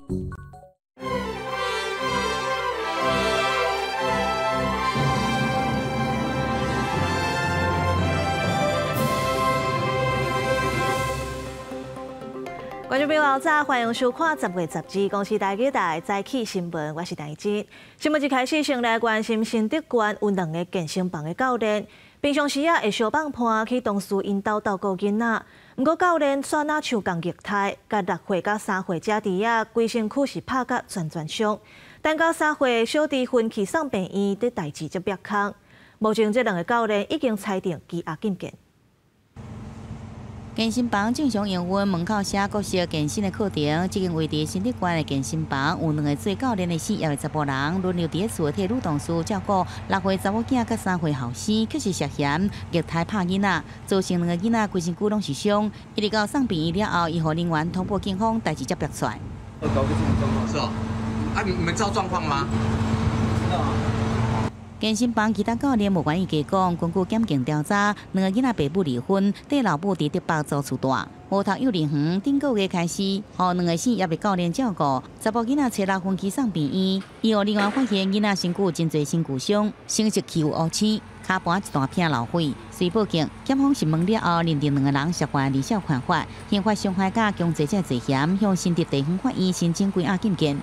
观众朋友早，欢迎收看10月12公司台记台早起新闻，我是陈怡真。新闻一开始，先来关心新竹县有2个健身房的教练，平常时会相放伴去同事引导照顾囡仔。不过教练耍那手共虐待，甲6岁甲3岁姐弟仔规身躯是拍甲全伤。等到3岁小弟分去送病院，伫代志则别空。目前这2个教练已经裁定羁押禁见。健身房正常营运，门口写各式健身的课程。这间位伫新竹县的健身房，有2个做教练的4业的查甫人，轮流伫厝替女同事照顾6岁查某囝甲3岁后生，却是涉嫌虐待拍囡仔，造成2个囡仔规身躯拢是伤。一直到送病院了后，医护人员通报警方，代志才逼出来。搞个什么状况？是哦，啊，你们知道状况吗？知道啊。健身房其他教练无愿意加讲，根据检警调查，2个囡仔爸母离婚，跟老母伫台北租厝住。无读幼儿园，顶个月开始，予2个4业的教练照顾。查甫囡仔初6分期送病院，医护人员发现囡仔身躯有真侪身躯伤，生殖器有乌青，骹盘一大片流血。随报警，检方询问了后，认定2个人涉嫌离校犯法，刑罚伤害甲强制罪罪嫌，向新竹地方法院申请羁押禁见。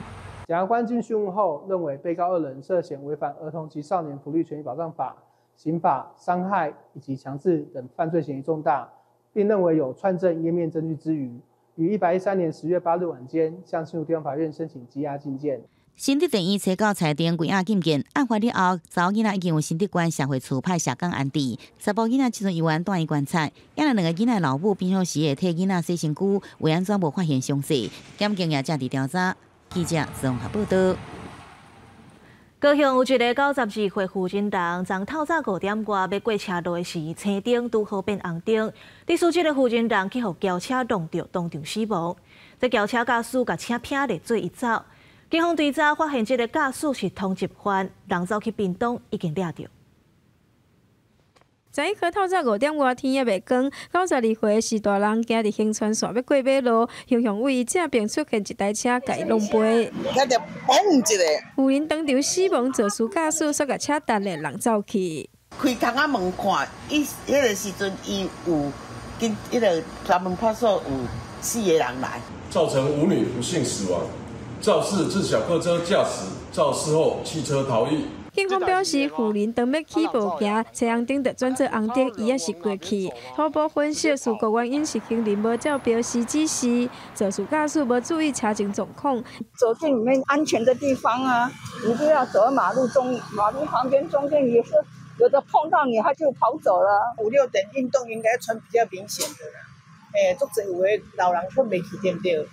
检察官经讯问后，认为被告2人涉嫌违反《儿童及少年福利权益保障法》、刑法、伤害以及强制等犯罪嫌疑重大，并认为有串证湮灭证据之余，于113年10月8日晚间向新竹地方法院申请羁押禁见。新竹地院初告裁定羁押禁见。案发了后，查某囡仔已经由新竹县社会处派社工安置，查甫囡仔即阵医院住院观察。因为2个囡仔老母平常时会替囡仔洗身躯，为安怎无发现伤势？检警也正伫调查。记者综合报道。高雄有一个92岁妇人人，昨透早5点外要过车路时，青灯拄好变红灯，历史这个妇人人去互轿车撞到，当场死亡。这轿车驾驶甲车拼咧做伊走，警方追查发现这个驾驶是通缉犯，人走去屏东已经抓到。昨一透早5点外，天也未光，92岁是大人行伫行川线要过马路，雄雄位正边出现一台车，甲伊弄飞。那就嘣一个，妇人当场死亡，肇事驾驶煞甲车弹咧人走去。开窗仔门看，迄个时阵伊有跟迄个专门派出所有4个人来，造成5女不幸死亡。肇事自小客车驾驶，肇事后汽车逃逸。警方表示，妇人当要起步行，车红灯就转做红灯，伊也是过去。初步分析，事故原因是行人无照标示指示，肇事驾驶无注意车前状况。走进里面安全的地方啊，你不要走到马路旁边中间，也是有的碰到你，他就跑走了。5、6点运动应该穿比较明显的，做者有的老人困袂去，对不对？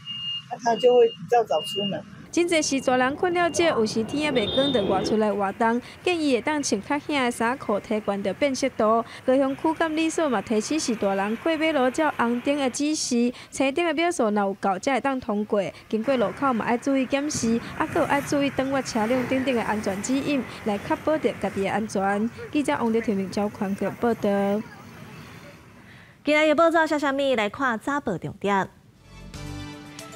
他就会比较早出门。真侪是大人困了这，有时天也未光就外出来活动，建议会当穿较轻的衫裤，提悬着辨识度。高雄区监理所嘛提醒是大人过马路照红灯的指示，青灯的秒数若有够才会当通过。经过路口嘛爱注意检视，还爱注意掌握车辆等等的安全指引，来确保着家己的安全。记者王丽婷、赵宽国报道。今日的报纸写啥物？来看早报重点。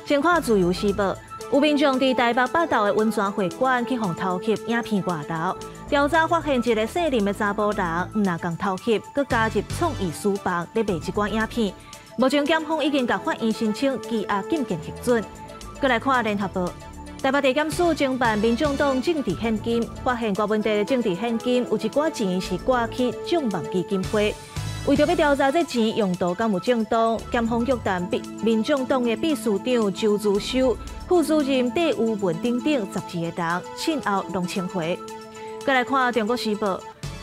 先看自由时报。有民众伫台北北投的温泉会馆去互偷翕影片外头，调查发现一个姓林的查甫人，毋但共偷翕，佮加入创意书房咧卖一款影片。目前检方已经甲法院申请羁押禁见核准。佮来看联合报，台北地检署侦办民众党政治献金，发现郭文地的政治献金有一寡钱是挂去众望基金会。为着要调查这钱用途敢有正当，检方约谈民众党的秘书长周自修、副主任戴吴文等等12个人，先后拢请回。再来看中国时报，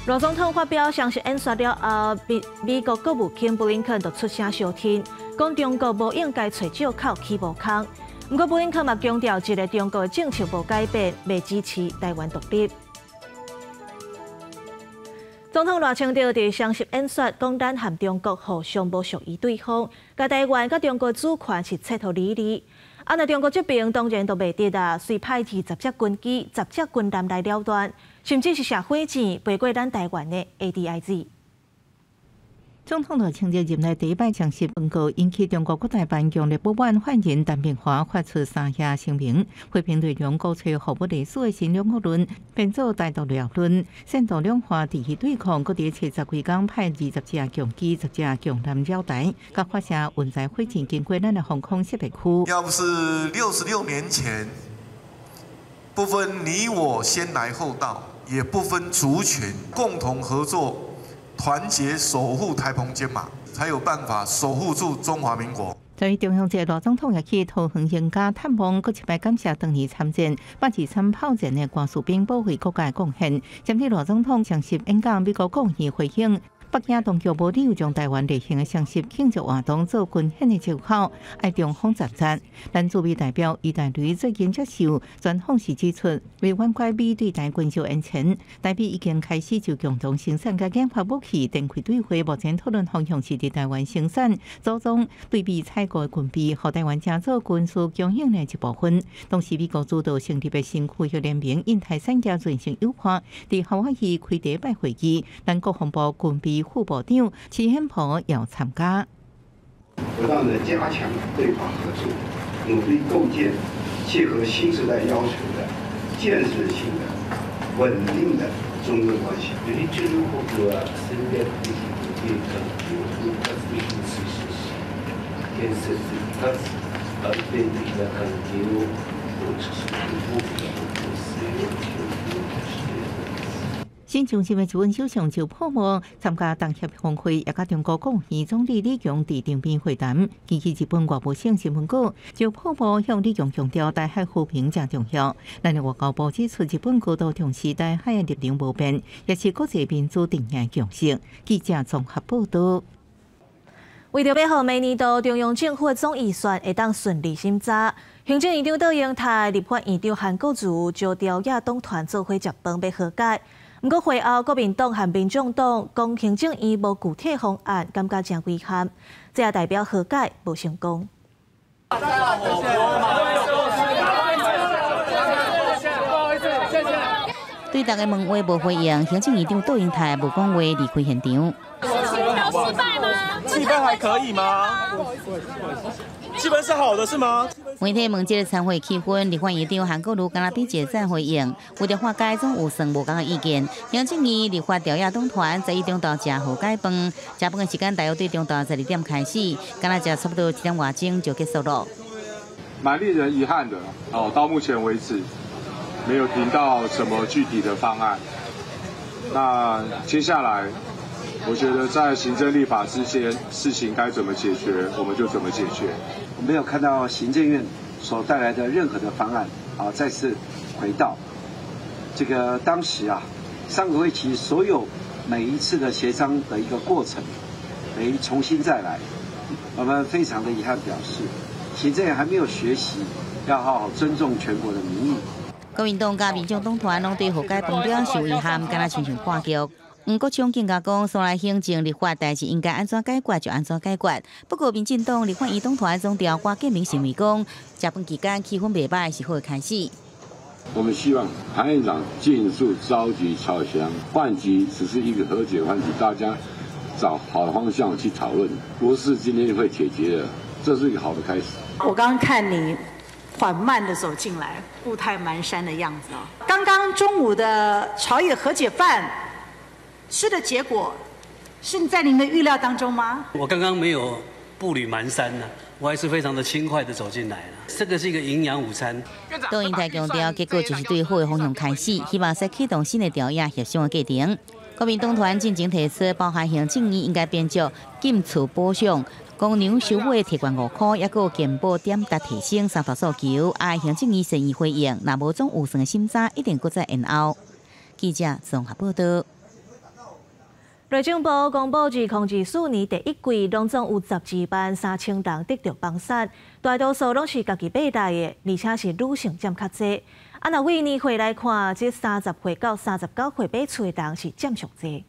罗总统发表详细演说了后，美国国务卿布林肯就出声相挺，讲中国无应该找借口起无空。不过布林肯嘛强调，一个中国的政策无改变，未支持台湾独立。总统赖清德伫双十演说，讲咱和中国互相无属于对方，甲台湾甲中国主权是切合理理。那中国这边当然都袂得啊，随派去10只军机、10只军舰来了断，甚至是射火箭飞过咱台湾的 ADIZ。总统就庆祝任内第一摆正式报告，引起中国各大办强烈不满，发言陈炳华发出三下声明，批评内容鼓吹互不隶属的新两国论，编造台独谬论，煽动两岸持续对抗，搁伫70几天派20架强机、10架强舰绕台，甲发射运载火箭经过咱的防空识别区。要不是66年前，不分你我先来后到，也不分族群，共同合作。 团结守护台澎金马，才有办法守护住中华民国。在中央节，罗总统也去桃园乡家探望，搁一摆感谢当年参战、8.2参炮战的关士兵保卫国家的贡献。针对罗总统详细演讲，美国国议回应。 北京当局无理由将台湾例行的双十庆祝活动做军献的借口，爱中方站站。咱驻美代表余大雷最近接受专访时指出，为挽回美对台军售恩情，台美已经开始就共同生产甲研发武器展开对话。目前讨论方向是伫台湾生产、组装、对美采购的军备，和台湾加做军事供应的一部分。同时，美国主导成立的新区域联盟印太三家进行优化，伫夏威夷开第一摆会议，咱国防部军备 副部长齐显波要参加，不断的加强对华合作，努力构建切合新时代要求的建设性的、稳定的中日关系。新上任的一位首相就破幕参加当协峰会，也甲中国国务总理李强伫场边会谈。根据日本外务省新闻稿，就破幕向李强强调台海和平正重要。咱的外交部指出，日本高度重视台海的立场无变，也是国际民主定义共识。记者综合报道。 为着要让明年度中央政府的总预算会当顺利审查，行政院长杜英泰、立法院长韩国瑜招调野党团做伙食饭要和解。不过会后，国民党和民众党讲行政院无具体方案，感觉真遗憾，这也代表和解无成功。对大家问话无回应，行政院长杜英泰无讲话离开现场。失败吗？气氛还可以吗？气氛是好的是吗？媒体问这个参会气氛，立法院长韩国瑜敢若比解散回应，为着化解总有算无同的意见。行政院立法调野党团在中昼食和解饭，食饭的时间大约对中昼12点开始，敢若食差不多7点外钟就结束了。蛮令人遗憾的哦，到目前为止没有听到什么具体的方案。那接下来。 我觉得在行政立法之间，事情该怎么解决，我们就怎么解决。我没有看到行政院所带来的任何的方案啊，再次回到这个当时啊，三个会期所有每一次的协商的一个过程，重新再来。我们非常的遗憾表示，行政院还没有学习，要好好尊重全国的民意。国民党甲民众党团拢对和解饭表示遗憾，敢若亲像破局。 不过，蒋经甲讲，所来行政立法代志应该安怎解决就安怎解决。不过，民进党立法院党团总调郭建明认为讲，食饭期间气氛袂歹是好的开始。我们希望韩院长尽速召集朝详，换局只是一个和解换局，大家找好的方向去讨论，不是今天会解决的，这是一个好的开始。我刚刚看你缓慢的走进来，步态蹒跚的样子啊。刚刚中午的朝野和解饭。 吃的结果是在您的预料当中吗？我刚刚没有步履蹒跚呢，我还是非常的轻快的走进来了。这个是一个营养午餐。杜英泰强调，结果就是对好的方向开始，希望使启动新的调野协商的过程。国民党团进前提出，包含行政院应该编造禁厝保障、公粮收买提悬5块，也有健保点达提升3大诉求，爱行政院审议回应，若无总有算的审查，一定搁再延后。记者综合报道。 内政部公布，2024年第一季拢总有12万3000人得到帮伞，大多数拢是家己买来的，而且是女性占较济。若为年岁来看，这30岁到39岁买厝的人是占上济。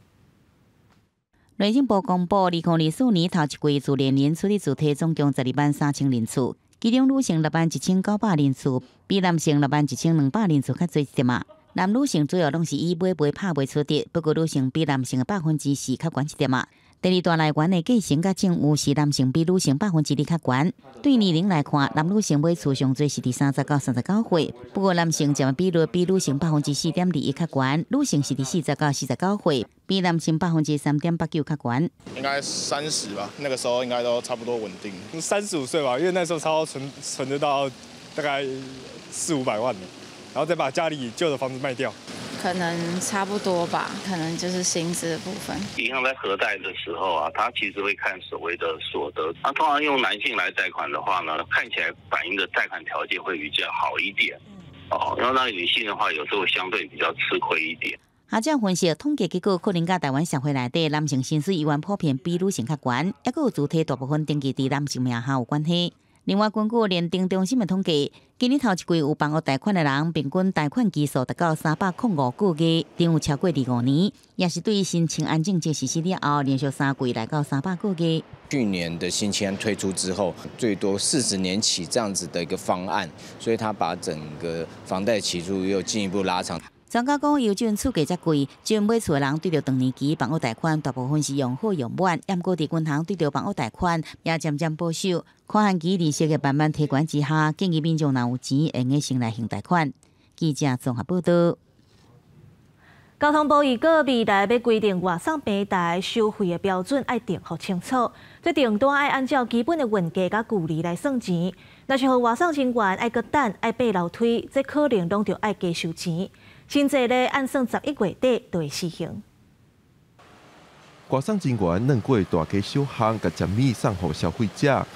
内政部公布，2024年头一季自联年处理主体总共12万3000人次，其中女性6万1900人次，比男性6万1200人次较侪一点嘛。 男女性主要拢是以买卖拍卖出的，不过女性比男性的4%较悬一点嘛。第二大来源的计成甲政务是男性比女性2%较悬。对年龄来看，男女性买厝上最是伫30到39岁，不过男性占比率比女性4.21%较悬，女性是伫40到49岁，比男性3.89%较悬。应该30吧，那个时候应该都差不多稳定。35岁吧，因为那时候差不多存得到大概400-500万了，然后再把家里旧的房子卖掉。可能差不多吧，可能就是薪资的部分。银行在核贷的时候啊，它其实会看所谓的所得。那通常用男性来贷款的话呢，看起来反映的贷款条件会比较好一点。然后那女性的话，有时候相对比较吃亏一点。学者分析统计结果，可能甲台湾社会内底男性薪水意愿普遍比女性较悬，也佫有主体大部分登记伫男性名下有关系。另外，根据联定中心的统计，今年头一季有办屋贷款的人，平均贷款期数达到305个月，顶有超过25年，也是对新青安政策实施了后，连续3季来到300个月。去年的新青安推出之后，最多40年起这样子的一个方案，所以他把整个房贷期数又进一步拉长。专家讲，由于厝价遮贵，即买厝的人对着长年期房屋贷款，大部分是用好用满，也毋过伫银行对着房屋贷款也渐渐保守。宽限期利息嘅慢慢提悬之下，建议民众若有钱，会用先来行贷款。记者综合报道。交通部预告未来要规定外送平台收费的标准要定好清楚，这订单要按照基本的运价甲距离来算钱。若是互外送人员爱搁等爱爬楼梯，这可能拢着爱加收钱。新制咧按算11月底就会施行。外送人员软过大家小项，甲食米送予消费者。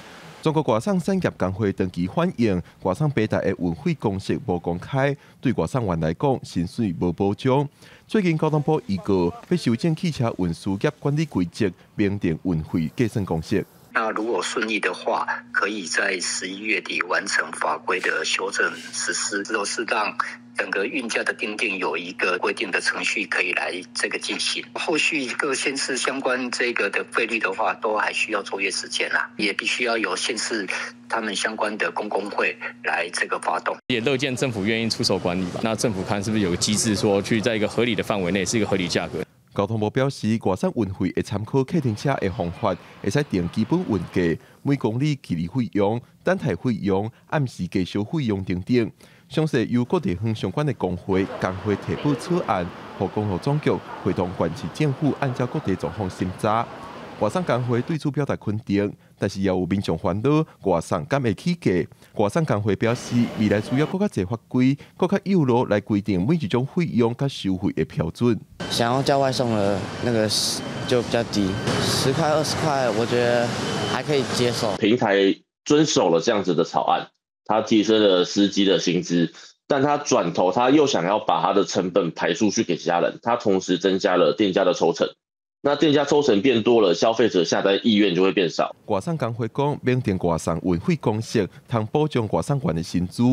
中国外送产业工会长期反映，外送平台的运费公式无公开，对外送员来讲薪水无保障。最近交通部预告要修正汽车运输业管理规则，明定运费计算公式。那如果顺利的话，可以在11月底完成法规的修正实施，之后是让整个运价的订定有一个规定的程序可以来这个进行。后续各县市相关这个的费率的话，都还需要作业时间啦，也必须要有县市他们相关的公共会来这个发动。也乐见政府愿意出手管理吧。那政府看是不是有个机制，说去在一个合理的范围内是一个合理价格。交通部表示，外送运费会参考客停车的方法，会使定基本运价、每公里距离费用、等待费用、按时计收费用等等。详细由各地方相关的工会提报草案，予公路总局会同县市政府按照各地状况审查。外送工会对此表达肯定，但是也有民众烦恼外送敢会起价。外送工会表示，未来需要更加侪法规、更加有路来规定每一种费用甲收费的标准。想要叫外送的那个就比较低，10块20块，我觉得还可以接受。平台遵守了这样子的草案，他提升了司机的薪资，但他转头他又想要把他的成本排出去给其他人，他同时增加了店家的抽成。那店家抽成变多了，消费者下单意愿就会变少。外送工会讲，明定外送运费公式，通保障外送员的薪资。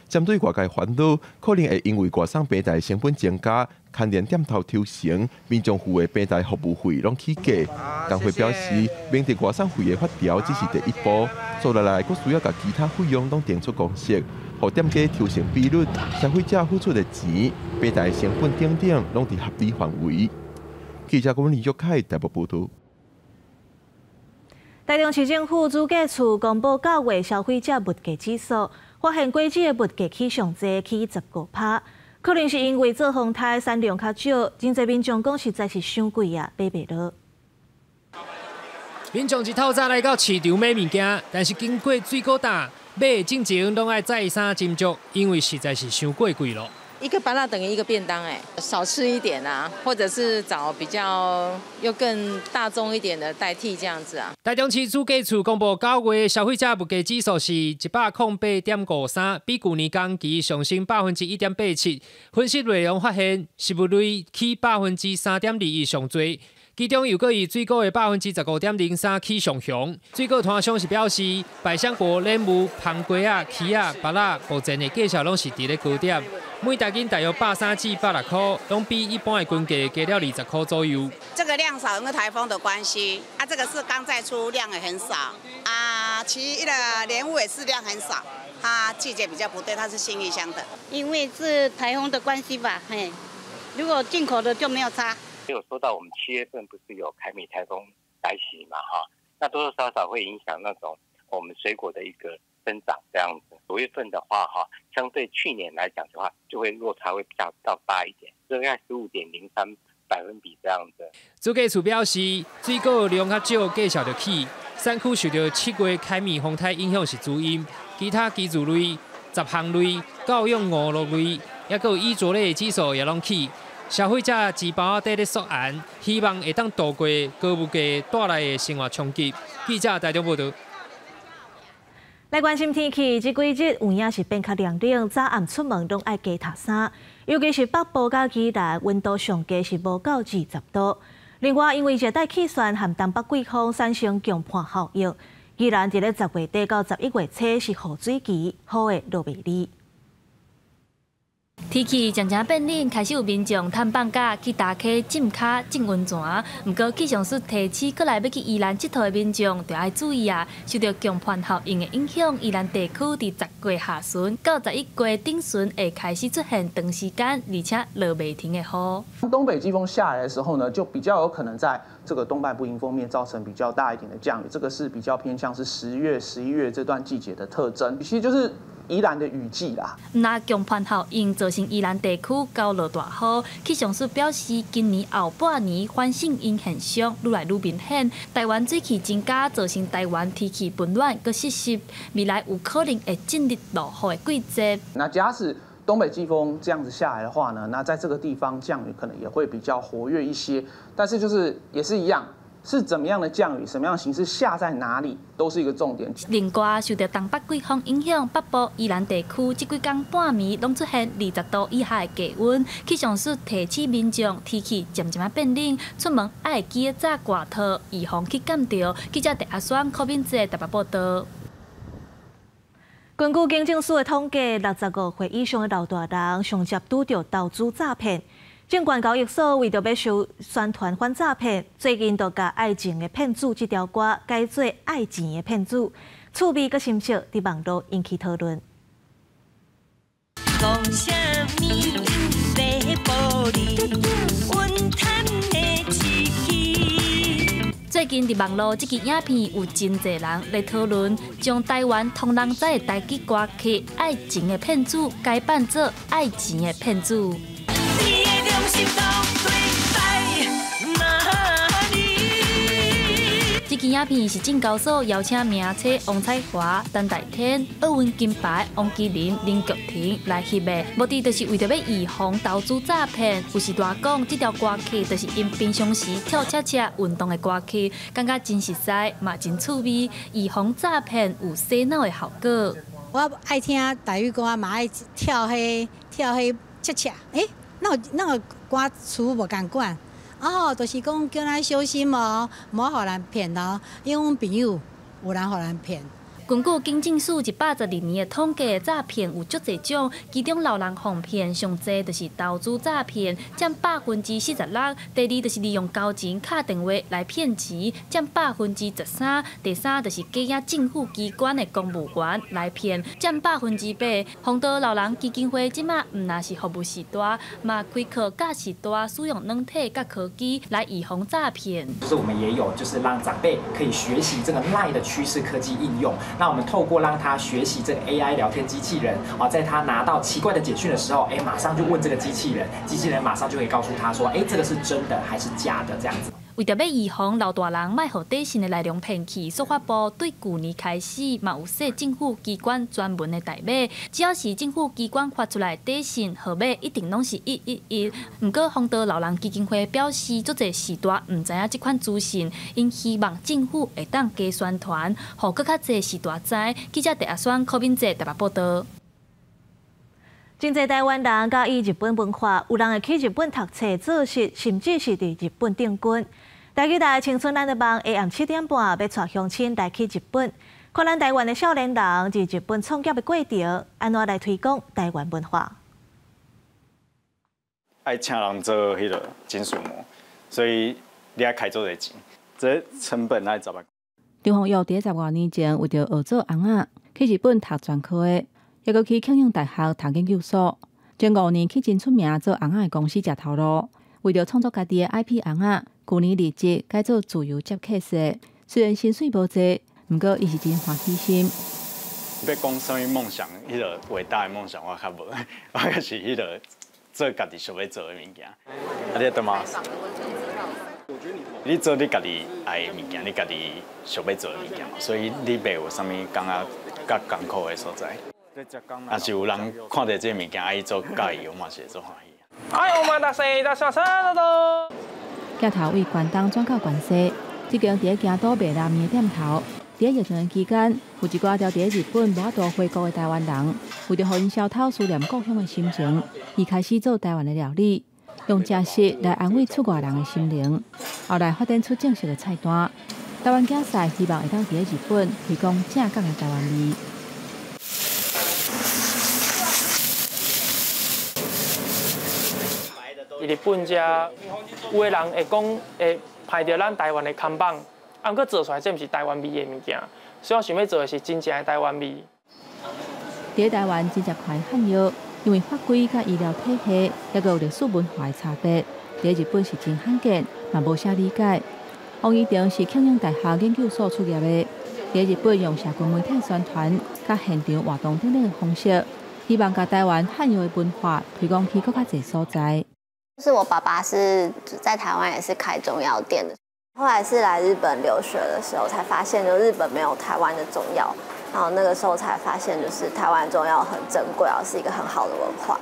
针对外界烦恼，可能会因为外送平台成本增加，牵连店头抽成，民众付的平台服务费拢起价。工会表示，明定外送费的法条只是第一步，接下来佫需要把其他费用拢定出公式，互店家抽成比率、消费者付出的钱、平台成本等等，拢伫合理范围。记者郭文李玉凯台北报道。台中市政府主计处公布9月消费者物价指数，发现果子的物价起上济，起15%，可能是因为做风台产量较少，真侪民众讲实在是伤贵啊，买袂落。民众一透早来到市场买物件，但是经过水果大买进前拢爱再三斟酌，因为实在是伤过贵了。一个芭乐等于一个便当，少吃一点啊，或者是找比较又更大众一点的代替这样子啊。台中市主计处公布9月消费者物价指数是108.53，比去年同期上升1.87%。分析内容发现，食物类起3.2%以上多。其中又以水果的15.03%起上雄，水果摊商是表示，百香果、莲雾、香瓜啊、柿啊、芭乐、目前的价格拢是伫咧高点，每大斤大约83至86块，拢比一般的均价加了20块左右。这个量少，因为台风的关系，这个是刚再出，量也很少啊。其余的莲雾也是量很少，它季节比较不对，它是新义乡的，因为是台风的关系吧，如果进口的就没有差。有说到我们7月份不是有凯米台风改洗嘛哈，那多多少少会影响那种我们水果的一个生长这样子。9月份的话哈，相对去年来讲的话，就会落差会比较大一点，大概15.03%这样子。主计处表示，水果量较少，介绍着起，山区受到7月开米风台影响是主因，其他基础类、杂项类、教养5类类，也有衣着类的指数也拢起。消费者钱包底咧缩寒，希望会当度过高物价带来的生活冲击。记者台中报道。来关心天气，这几日有影是变较凉冷，早暗出门拢爱加套衫，尤其是北部甲宜兰，温度上低是无到20度。另外，因为热带气旋和东北季风产生强盘效应，宜兰伫咧10月底到11月初是雨水期，雨的落袂离。天气渐渐变冷，开始有民众探放假去大溪浸脚、浸温泉。不过气象署提醒，过来要去宜兰佚佗的民众就要注意啊！受到强盘效应的影响，宜兰地区伫10月下旬到11月顶旬会开始出现长时间而且落袂停的雨。东北季风下来的时候呢，就比较有可能在这个东半部迎风面造成比较大一点的降雨，这个是比较偏向是10月、11月这段季节的特征，其实就是宜兰的雨季啦。那强盘效应造成宜兰地区高落大雨，气象署表示，今年后半年反性阴现象愈来愈明显，台湾水汽增加，造成台湾天气温暖佮湿湿，未来有可能会进入落雨的季节。那假使东北季风这样子下来的话呢，那在这个地方降雨可能也会比较活跃一些，但是就是也是一样。是怎么样的降雨，什么样的形式下在哪里，都是一个重点。另外，受到东北季风影响，北部宜兰地区这几天半暝拢出现20度以下的低温。气象署提醒民众，天气渐渐变冷，出门爱记得早挂套，预防去减掉。记者陈阿双、柯敏哲台北报道。根据警政署的统计，65岁以上的老大人上接拄到投资诈骗。证券交易所为着要宣传反诈骗，最近就甲爱情的骗子这条歌改做爱钱的骗子，趣味佮新色伫网络引起讨论。讲啥物在玻璃，阮贪的刺激。最近伫网络这支影片有真侪人来讨论，将台湾通人知的台语歌曲《爱情的骗子》改扮做爱钱的骗子。这支影片是证交所邀请名册王彩华、陈大天、奥运金牌王麒麟、林菊婷来翕的，目的就是为着要预防投资诈骗。有时大讲，这条歌曲就是因平常时跳恰恰运动的歌曲，感觉真实在，嘛真趣味，预防诈骗有洗脑的效果。我爱听台语歌，嘛爱跳迄恰恰，那个歌词无共款。哦，就是讲叫咱小心哦，莫互人骗哦，因为阮朋友有人互人骗。根据警政署112年的统计，诈骗有足侪种，其中老人哄骗上侪就是投资诈骗，占46%。第二就是利用交钱敲电话来骗钱，占13%。第三就是假引政府机关的公务员来骗，占8%。红道老人基金会即马唔那是服务时代，嘛开课教时代，使用软体甲科技来预防诈骗。就是我们也有，就是让长辈可以学习这个 LINE 的趋势科技应用。那我们透过让他学习这个 AI 聊天机器人，在他拿到奇怪的简讯的时候，马上就问这个机器人，机器人马上就可以告诉他说，这个是真的还是假的这样子。为着要预防老大人卖互底薪的内容骗去，司法部对去年开始嘛有设政府机关专门的代码，只要是政府机关发出来底薪号码，一定拢是111。不过，红道老人基金会表示，足侪时代唔知影这款资讯，因希望政府会当加宣传，互更较侪时代知。记者陈阿双、柯敏哲台北报道。真侪台湾人介意日本文化，有人会去日本读册、做事，甚至是伫日本定居。台语台青春咱的梦下暗7点半要带乡亲来去日本，看咱台湾的少年人伫日本创业的过程，安怎来推广台湾文化。爱请人做迄个金属模，所以你爱开做侪钱，这成本爱10万。张宏玉伫10多年前为着学做红仔，去日本读专科的。也搁去庆应大学读研究所，前5年去真出名做红仔的公司食头路。为着创作家己的 IP 红仔，去年离职改做自由接客式，虽然薪水无济，不过伊是真欢喜心。要讲什么梦想，迄个伟大的梦想我较无，我就是迄个做家己想要做的物件。啊，你懂吗？你做你家己爱的物件，你家己想要做的物件嘛，所以你袂有啥物感觉较艰苦的所在。啊，是有人看到这物件爱做介意，我嘛是会做欢喜。哎，我们大西大小车都。镜头为关东转到关西，即间伫京都卖拉面的店头。伫疫情期间，有一寡调伫日本无法度回国的台湾人，为着互因消透思念故乡的心情，伊开始做台湾的料理，用食食来安慰出外人的心灵。后来发展出正式的菜单，台湾竞赛希望会当伫日本提供正港的台湾味。日本食，有的人会讲会拍到咱台湾的看板。啊，毋过做出来这毋是台湾味的物件，所以我想要做的是真正的台湾味。伫台湾真正快汉药，因为法规甲医疗体系，还有历史文化的差别，伫日本是真罕见，嘛无啥理解。王一定是庆应大学研究所出业的，伫日本用社群媒体宣传、甲现场活动等等的方式，希望甲台湾汉药的文化推广去更较侪所在。就是我爸爸是在台湾也是开中药店的。后来是来日本留学的时候，才发现就日本没有台湾的中药，然后那个时候才发现，就是台湾中药很珍贵，是一个很好的文化。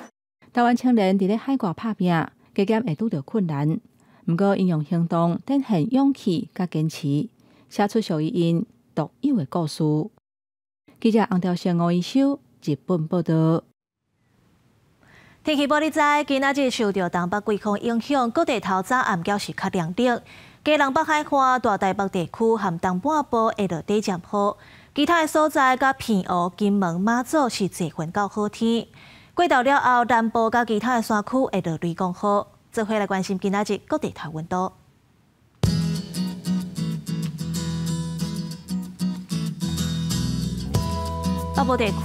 台湾青年伫咧海外打拼，加减会拄到困难，不过因用行动展现勇气甲坚持，写出属于因独有的故事。记者洪兆生、吴一修日本报道。天气报你知，今仔日受到东北季风影响，各地透早暗时是较凉凉。基隆北海岸、大台北地区含东半部会落短暂雨，其他的所在甲平湖、金门、马祖是侪云到好天。过到了后，南部甲其他的山区会落雷公雨。做伙来关心今仔日各地台温度。北部地区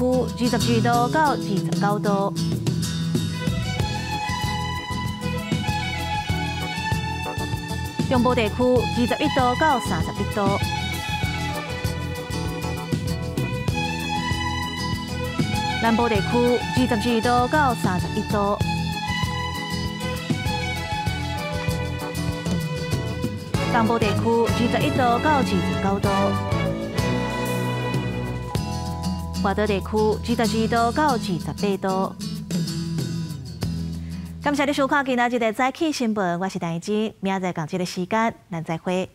22度到29度。中部地区21度到31度，南部地区22度到31度，东部地区21度到29度，华岛地区22度到28度。感谢你收看今仔日的早起新闻，我是陈怡晶，明仔载同这个时间，咱再会。